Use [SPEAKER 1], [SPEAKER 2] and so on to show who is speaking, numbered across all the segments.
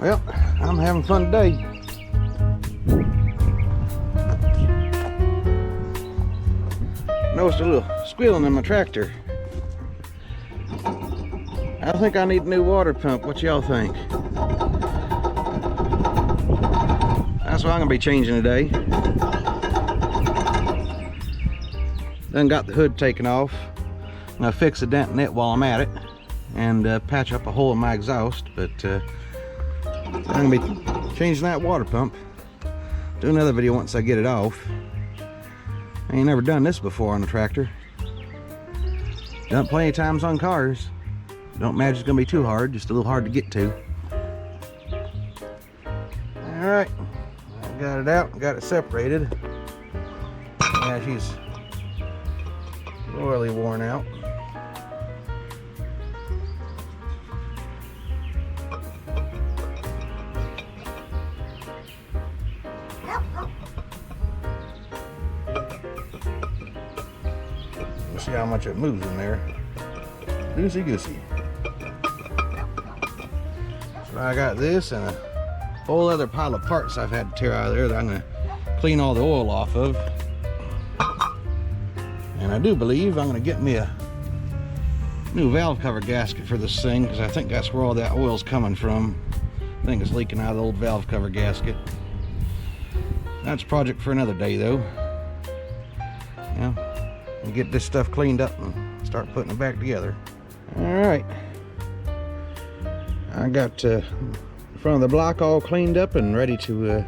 [SPEAKER 1] Well, I'm having fun today. Noticed a little squealing in my tractor. I think I need a new water pump. What y'all think? That's what I'm gonna be changing today. Then got the hood taken off. I'm gonna fix a dent in it while I'm at it and patch up a hole in my exhaust. But I'm gonna be changing that water pump. Do another video once I get it off. I ain't never done this before on a tractor. Done it plenty of times on cars. Don't imagine it's gonna be too hard, just a little hard to get to. Alright, I got it out, got it separated. Yeah, she's royally worn out. Let's see how much it moves in there. Loosey goosey. So I got this and a whole other pile of parts I've had to tear out of there that I'm going to clean all the oil off of. And I do believe I'm going to get me a new valve cover gasket for this thing, because I think that's where all that oil's coming from. I think it's leaking out of the old valve cover gasket. That's a project for another day though. Yeah, we'll get this stuff cleaned up and start putting it back together. Alright, I got the front of the block all cleaned up and ready to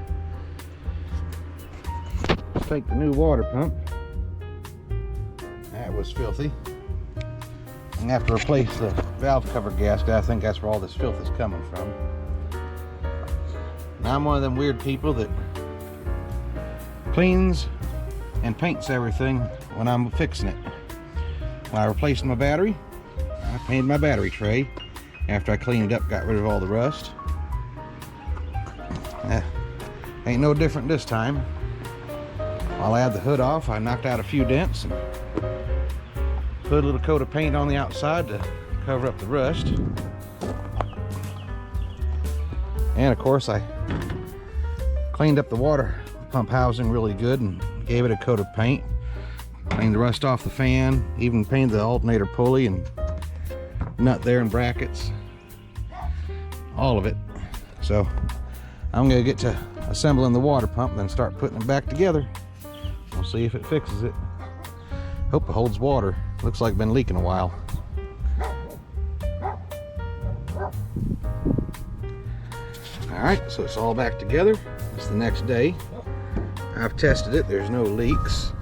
[SPEAKER 1] take the new water pump. That was filthy. I'm gonna have to replace the valve cover gasket. I think that's where all this filth is coming from. Now I'm one of them weird people that cleans and paints everything when I'm fixing it. When I replaced my battery, I painted my battery tray. After I cleaned it up, got rid of all the rust. Ain't no different this time. While I had the hood off, I knocked out a few dents and put a little coat of paint on the outside to cover up the rust. And of course, I cleaned up the water pump housing really good and gave it a coat of paint. Cleaned the rust off the fan, even painted the alternator pulley and nut there and brackets, all of it. So I'm gonna get to assembling the water pump, then start putting it back together. We'll see if it fixes it. Hope it holds water. Looks like it's been leaking a while. Alright, so it's all back together. It's the next day. I've tested it, there's no leaks.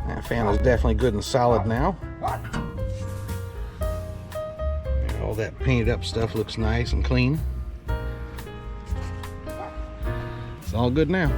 [SPEAKER 1] That fan is definitely good and solid now. All that painted up stuff looks nice and clean. It's all good now.